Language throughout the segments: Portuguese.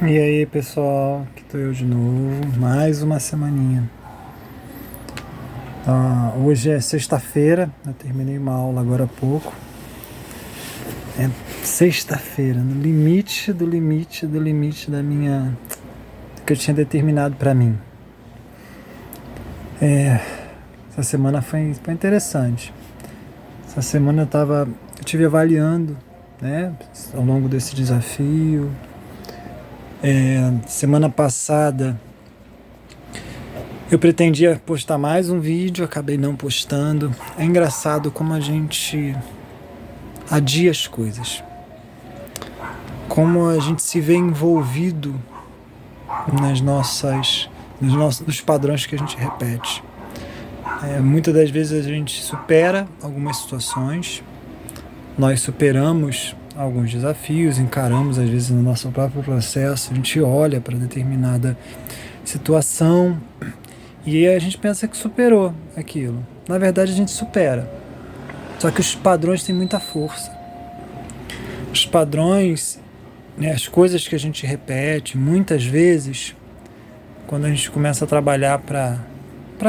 E aí, pessoal, aqui tô eu de novo, mais uma semaninha. Hoje é sexta-feira, eu terminei uma aula agora há pouco. É sexta-feira, no limite do limite do limite da minha, do que eu tinha determinado para mim. Essa semana foi interessante. Essa semana eu tive avaliando, né, ao longo desse desafio. Semana passada eu pretendia postar mais um vídeo, acabei não postando. É engraçado como a gente adia as coisas. Como a gente se vê envolvido nos padrões que a gente repete. Muitas das vezes a gente supera algumas situações, nós superamos alguns desafios, encaramos às vezes no nosso próprio processo, a gente olha para determinada situação e a gente pensa que superou aquilo. Na verdade a gente supera, só que os padrões têm muita força. Os padrões, né, as coisas que a gente repete, muitas vezes, quando a gente começa a trabalhar para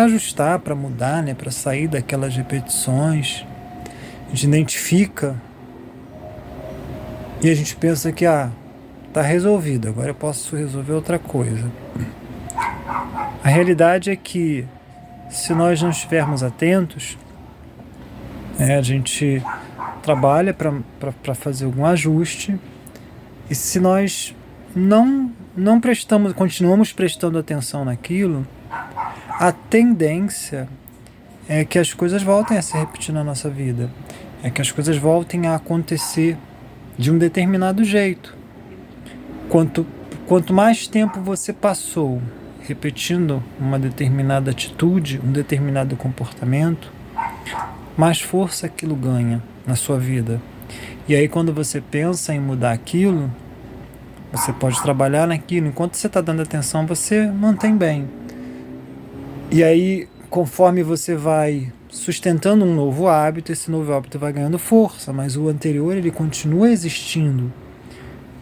ajustar, para mudar, né, para sair daquelas repetições, a gente identifica e a gente pensa que tá resolvido, agora eu posso resolver outra coisa. A realidade é que se nós não estivermos atentos, a gente trabalha para fazer algum ajuste, e se nós continuamos prestando atenção naquilo, a tendência é que as coisas voltem a se repetir na nossa vida, é que as coisas voltem a acontecer de um determinado jeito. Quanto mais tempo você passou repetindo uma determinada atitude, um determinado comportamento, mais força aquilo ganha na sua vida. E aí quando você pensa em mudar aquilo, você pode trabalhar naquilo. Enquanto você está dando atenção, você mantém bem. E aí, conforme você vai sustentando um novo hábito, esse novo hábito vai ganhando força, mas o anterior ele continua existindo.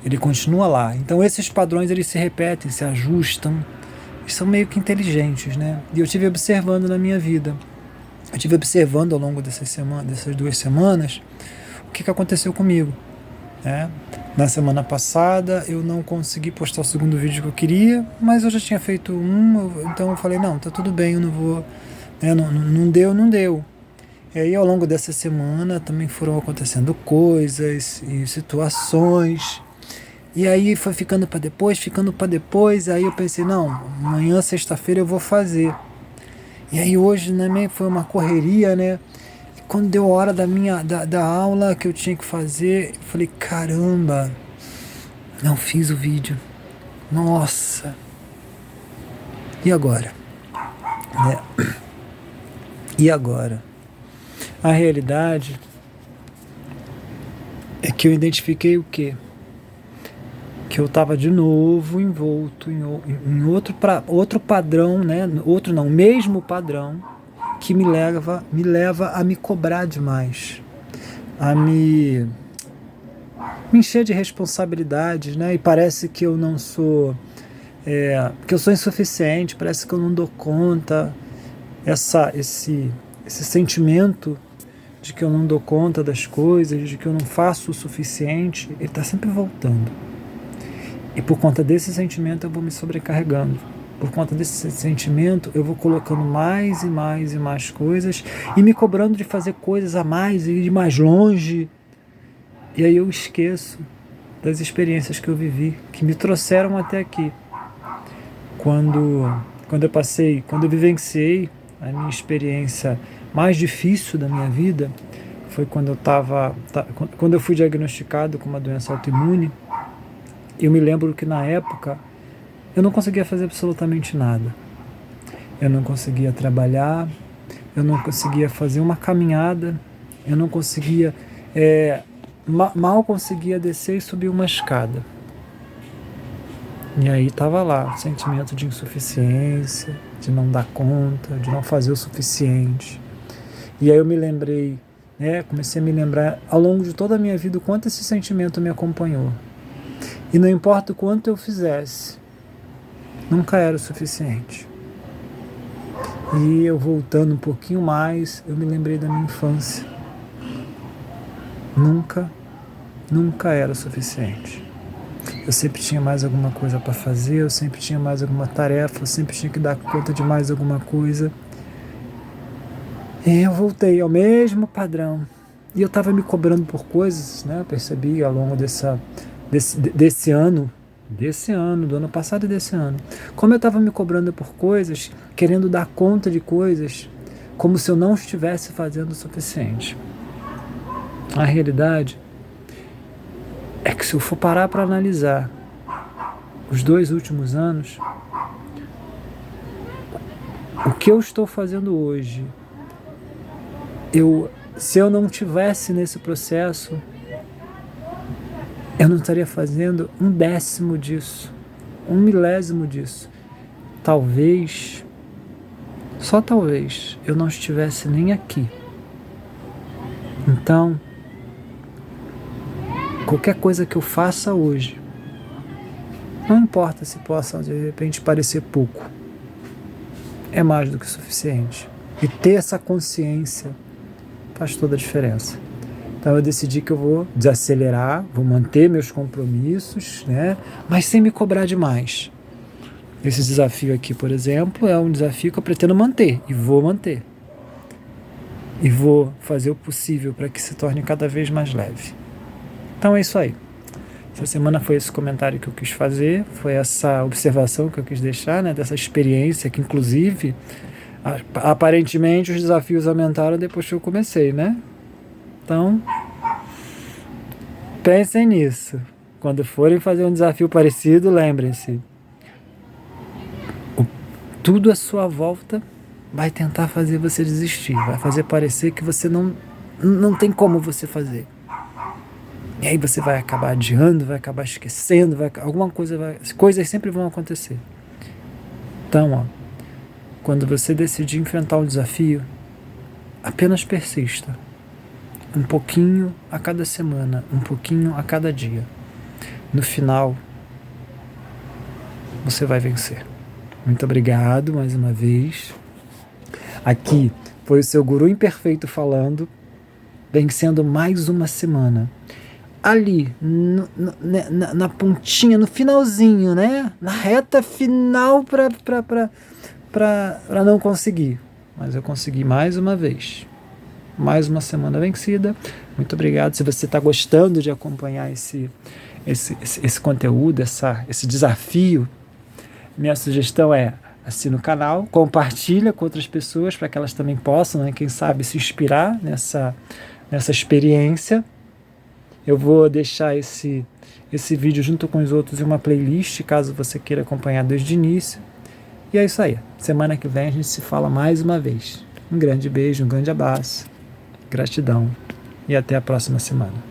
Ele continua lá. Então esses padrões eles se repetem, se ajustam. Eles são meio que inteligentes, né? E eu estive observando na minha vida. Eu estive observando ao longo dessas 2 semanas o que aconteceu comigo. Na semana passada eu não consegui postar o segundo vídeo que eu queria, mas eu já tinha feito então eu falei, não, tá tudo bem, eu não vou, não deu. E aí ao longo dessa semana também foram acontecendo coisas e situações, e aí foi ficando para depois, aí eu pensei, não, amanhã, sexta-feira eu vou fazer. E aí hoje, né, foi uma correria, né? Quando deu a hora da aula que eu tinha que fazer, eu falei, caramba, não fiz o vídeo. Nossa. E agora? E agora? A realidade é que eu identifiquei o quê? Que eu estava de novo envolto em outro padrão, né? Mesmo padrão, que me leva a me cobrar demais, a me encher de responsabilidades, né? E parece que eu não sou, que eu sou insuficiente, parece que eu não dou conta. Esse sentimento de que eu não dou conta das coisas, de que eu não faço o suficiente, ele está sempre voltando. E por conta desse sentimento eu vou me sobrecarregando. Por conta desse sentimento, eu vou colocando mais e mais e mais coisas e me cobrando de fazer coisas a mais e ir mais longe. E aí eu esqueço das experiências que eu vivi, que me trouxeram até aqui. Quando eu vivenciei a minha experiência mais difícil da minha vida, foi quando eu fui diagnosticado com uma doença autoimune. Eu me lembro que na época eu não conseguia fazer absolutamente nada. Eu não conseguia trabalhar, eu não conseguia fazer uma caminhada, eu não conseguia, mal conseguia descer e subir uma escada. E aí estava lá o sentimento de insuficiência, de não dar conta, de não fazer o suficiente. E aí eu me lembrei, comecei a me lembrar ao longo de toda a minha vida o quanto esse sentimento me acompanhou. E não importa o quanto eu fizesse, nunca era o suficiente. E eu voltando um pouquinho mais, eu me lembrei da minha infância. Nunca era o suficiente. Eu sempre tinha mais alguma coisa para fazer, eu sempre tinha mais alguma tarefa, eu sempre tinha que dar conta de mais alguma coisa. E eu voltei ao mesmo padrão. E eu estava me cobrando por coisas, né? Eu percebi ao longo desse ano, do ano passado e desse ano, como eu estava me cobrando por coisas, querendo dar conta de coisas, como se eu não estivesse fazendo o suficiente. A realidade é que se eu for parar para analisar os 2 últimos anos, o que eu estou fazendo hoje, se eu não tivesse nesse processo, eu não estaria fazendo 1/10 disso, 1/1000 disso. Talvez, só talvez, eu não estivesse nem aqui. Então, qualquer coisa que eu faça hoje, não importa se possa de repente parecer pouco, é mais do que suficiente. E ter essa consciência faz toda a diferença. Então eu decidi que eu vou desacelerar, vou manter meus compromissos, né? Mas sem me cobrar demais. Esse desafio aqui, por exemplo, é um desafio que eu pretendo manter, e vou manter. E vou fazer o possível para que se torne cada vez mais leve. Então é isso aí. Essa semana foi esse comentário que eu quis fazer, foi essa observação que eu quis deixar, né? Dessa experiência que, inclusive, aparentemente os desafios aumentaram depois que eu comecei, né? Então, pensem nisso. Quando forem fazer um desafio parecido, lembrem-se. Tudo à sua volta vai tentar fazer você desistir. Vai fazer parecer que você não tem como você fazer. E aí você vai acabar adiando, vai acabar esquecendo, coisas sempre vão acontecer. Então, quando você decidir enfrentar um desafio, apenas persista. Um pouquinho a cada semana, um pouquinho a cada dia. No final, você vai vencer. Muito obrigado mais uma vez. Aqui foi o seu Guru Imperfeito falando, vencendo mais uma semana. Ali, na pontinha, no finalzinho, né? Na reta final para não conseguir. Mas eu consegui mais uma vez. Mais uma semana vencida. Muito obrigado. Se você está gostando de acompanhar esse conteúdo, esse desafio, minha sugestão é: assina o canal, compartilha com outras pessoas para que elas também possam, né, quem sabe, se inspirar nessa experiência. Eu vou deixar esse vídeo junto com os outros em uma playlist, caso você queira acompanhar desde o início. E é isso aí. Semana que vem a gente se fala mais uma vez. Um grande beijo, um grande abraço. Gratidão e até a próxima semana.